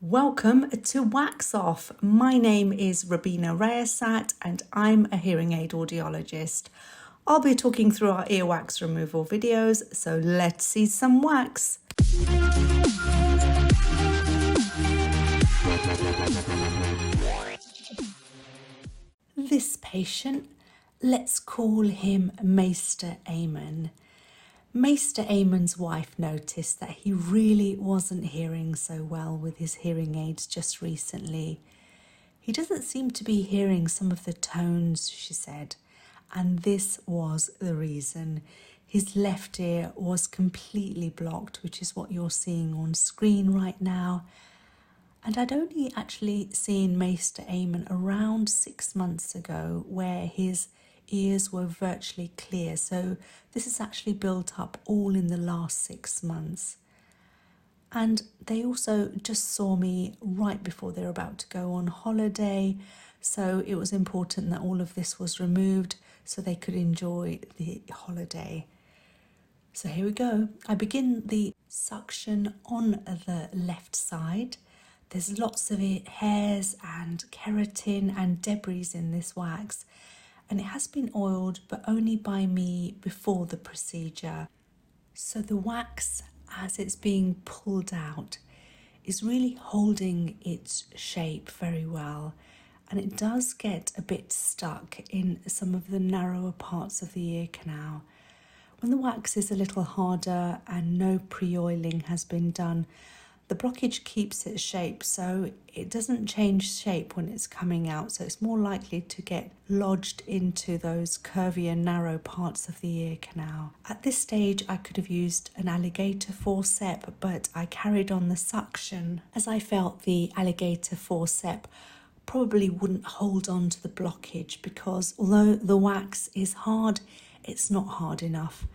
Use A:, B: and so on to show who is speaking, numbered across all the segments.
A: Welcome to Wax Off. My name is Robina Rayasat and I'm a hearing aid audiologist. I'll be talking through our earwax removal videos, so let's see some wax. This patient, let's call him Mr. Eamon. Mr. Eamon's wife noticed that he really wasn't hearing so well with his hearing aids just recently. He doesn't seem to be hearing some of the tones, she said, and this was the reason. His left ear was completely blocked, which is what you're seeing on screen right now. And I'd only actually seen Mr. Eamon around 6 months ago, where his ears were virtually clear. So this is actually built up all in the last 6 months. And they also just saw me right before they were about to go on holiday. So it was important that all of this was removed so they could enjoy the holiday. So here we go. I begin the suction on the left side. There's lots of hairs and keratin and debris in this wax. And it has been oiled, but only by me before the procedure. So the wax, as it's being pulled out, is really holding its shape very well. And it does get a bit stuck in some of the narrower parts of the ear canal. When the wax is a little harder and no pre-oiling has been done, the blockage keeps its shape, so it doesn't change shape when it's coming out, so it's more likely to get lodged into those curvy and narrow parts of the ear canal. At this stage, I could have used an alligator forceps, but I carried on the suction as I felt the alligator forceps probably wouldn't hold on to the blockage, because although the wax is hard, it's not hard enough.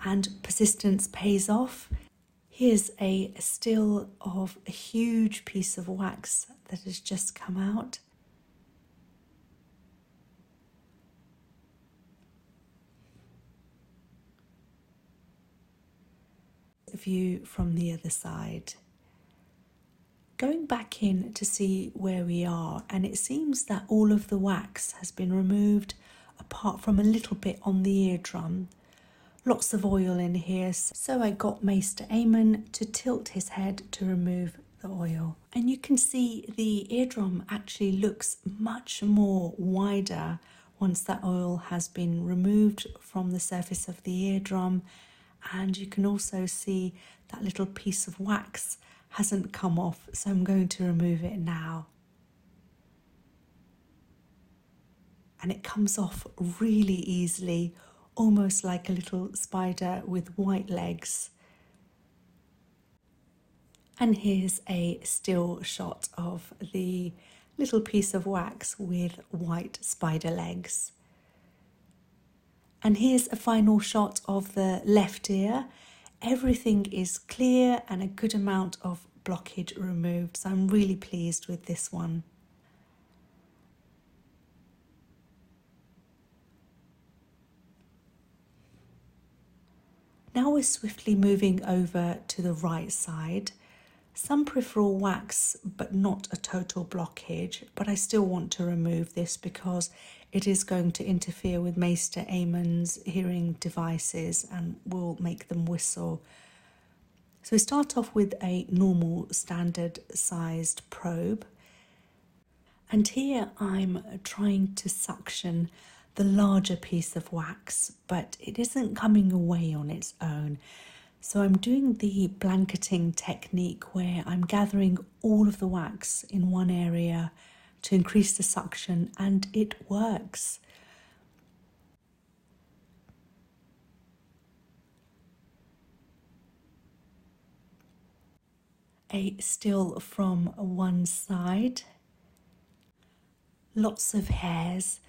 A: And persistence pays off. Here's a still of a huge piece of wax that has just come out. A view from the other side. Going back in to see where we are, and it seems that all of the wax has been removed apart from a little bit on the eardrum. Lots of oil in here, so I got Mr. Eamon to tilt his head to remove the oil. And you can see the eardrum actually looks much more wider once that oil has been removed from the surface of the eardrum. And you can also see that little piece of wax hasn't come off, so I'm going to remove it now. And it comes off really easily, almost like a little spider with white legs. And here's a still shot of the little piece of wax with white spider legs. And here's a final shot of the left ear. Everything is clear and a good amount of blockage removed, so I'm really pleased with this one. Now we're swiftly moving over to the right side. Some peripheral wax, but not a total blockage, but I still want to remove this because it is going to interfere with Mr. Eamon's hearing devices and will make them whistle. So we start off with a normal standard sized probe. And here I'm trying to suction the larger piece of wax, but it isn't coming away on its own. So I'm doing the blanketing technique where I'm gathering all of the wax in one area to increase the suction, and it works. A still from one side. Lots of hairs.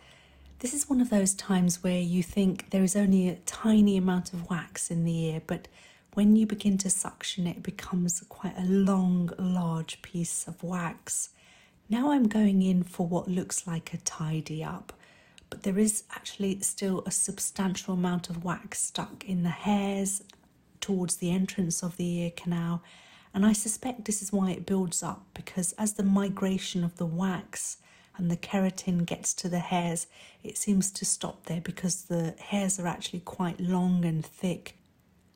A: This is one of those times where you think there is only a tiny amount of wax in the ear, but when you begin to suction it becomes quite a long, large piece of wax. Now I'm going in for what looks like a tidy up, but there is actually still a substantial amount of wax stuck in the hairs towards the entrance of the ear canal And I suspect this is why it builds up, because as the migration of the wax and the keratin gets to the hairs, it seems to stop there because the hairs are actually quite long and thick.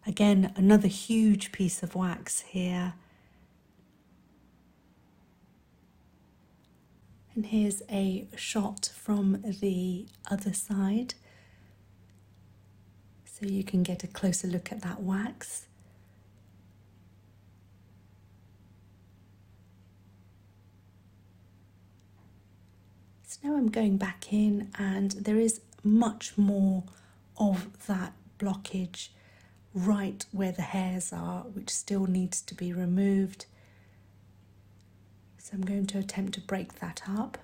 A: Again, another huge piece of wax here. And here's a shot from the other side, so you can get a closer look at that wax. So now I'm going back in, and there is much more of that blockage right where the hairs are, which still needs to be removed. So I'm going to attempt to break that up.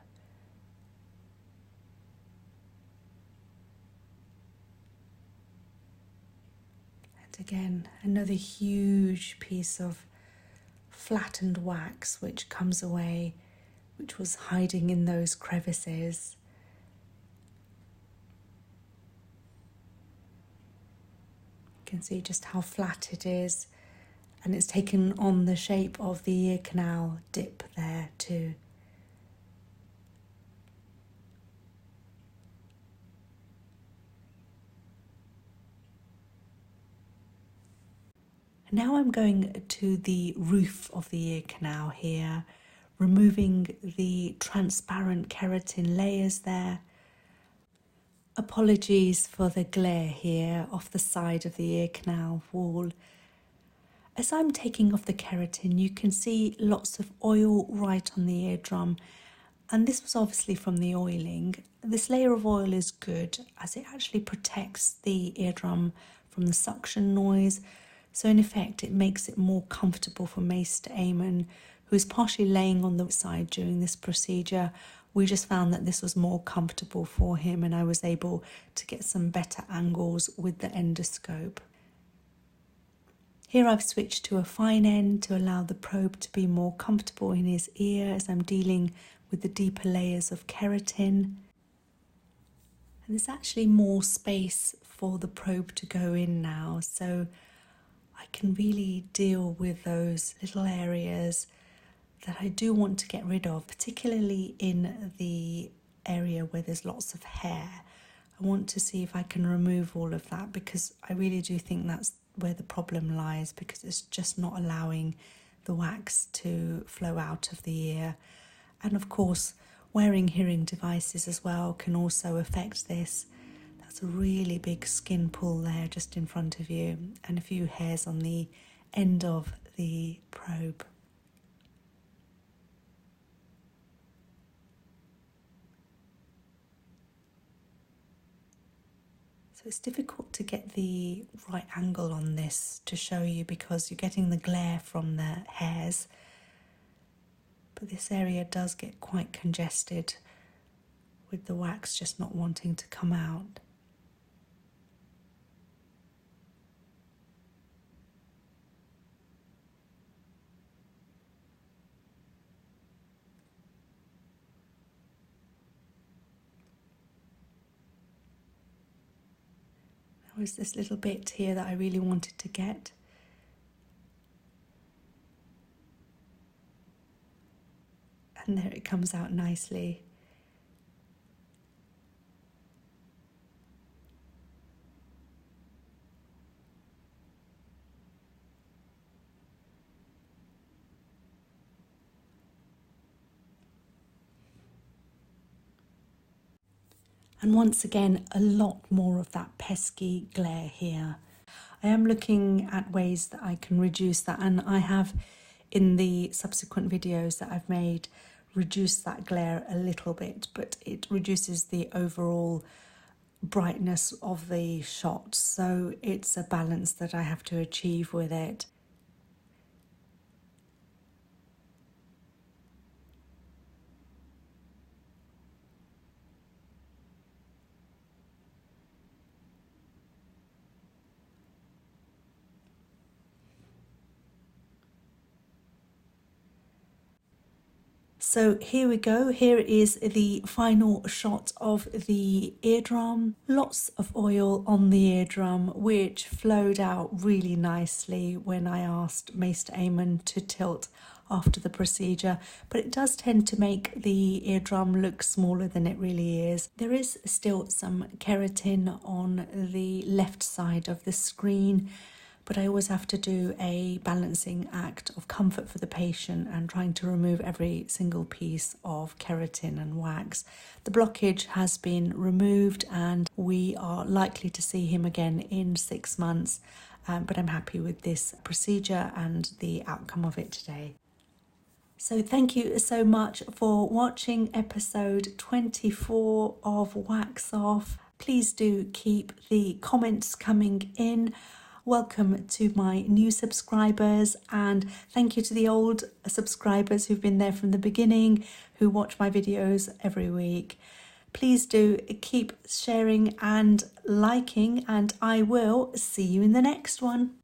A: And again, another huge piece of flattened wax which comes away, which was hiding in those crevices. You can see just how flat it is, and it's taken on the shape of the ear canal dip there too. And now I'm going to the roof of the ear canal here, removing the transparent keratin layers there. Apologies for the glare here off the side of the ear canal wall. As I'm taking off the keratin, you can see lots of oil right on the eardrum, and this was obviously from the oiling. This layer of oil is good as it actually protects the eardrum from the suction noise. So in effect, it makes it more comfortable for Mr. Eamon, who is partially laying on the side during this procedure. We just found that this was more comfortable for him, and I was able to get some better angles with the endoscope. Here I've switched to a fine end to allow the probe to be more comfortable in his ear as I'm dealing with the deeper layers of keratin. And there's actually more space for the probe to go in now, so I can really deal with those little areas that I do want to get rid of, particularly in the area where there's lots of hair. I want to see if I can remove all of that, because I really do think that's where the problem lies, because it's just not allowing the wax to flow out of the ear. And of course, wearing hearing devices as well can also affect this. That's a really big skin pull there just in front of you, and a few hairs on the end of the probe. So it's difficult to get the right angle on this to show you, because you're getting the glare from the hairs. But this area does get quite congested with the wax just not wanting to come out. There was this little bit here that I really wanted to get. And there it comes out nicely. And once again, a lot more of that pesky glare here. I am looking at ways that I can reduce that, and I have, in the subsequent videos that I've made, reduced that glare a little bit, but it reduces the overall brightness of the shot, so it's a balance that I have to achieve with it. So here we go. Here is the final shot of the eardrum. Lots of oil on the eardrum, which flowed out really nicely when I asked Maester Eamon to tilt after the procedure, but it does tend to make the eardrum look smaller than it really is. There is still some keratin on the left side of the screen, but I always have to do a balancing act of comfort for the patient and trying to remove every single piece of keratin and wax. The blockage has been removed and we are likely to see him again in 6 months, but I'm happy with this procedure and the outcome of it today. So thank you so much for watching episode 24 of Wax Off. Please do keep the comments coming in. Welcome to my new subscribers, and thank you to the old subscribers who've been there from the beginning, who watch my videos every week. Please do keep sharing and liking, and I will see you in the next one.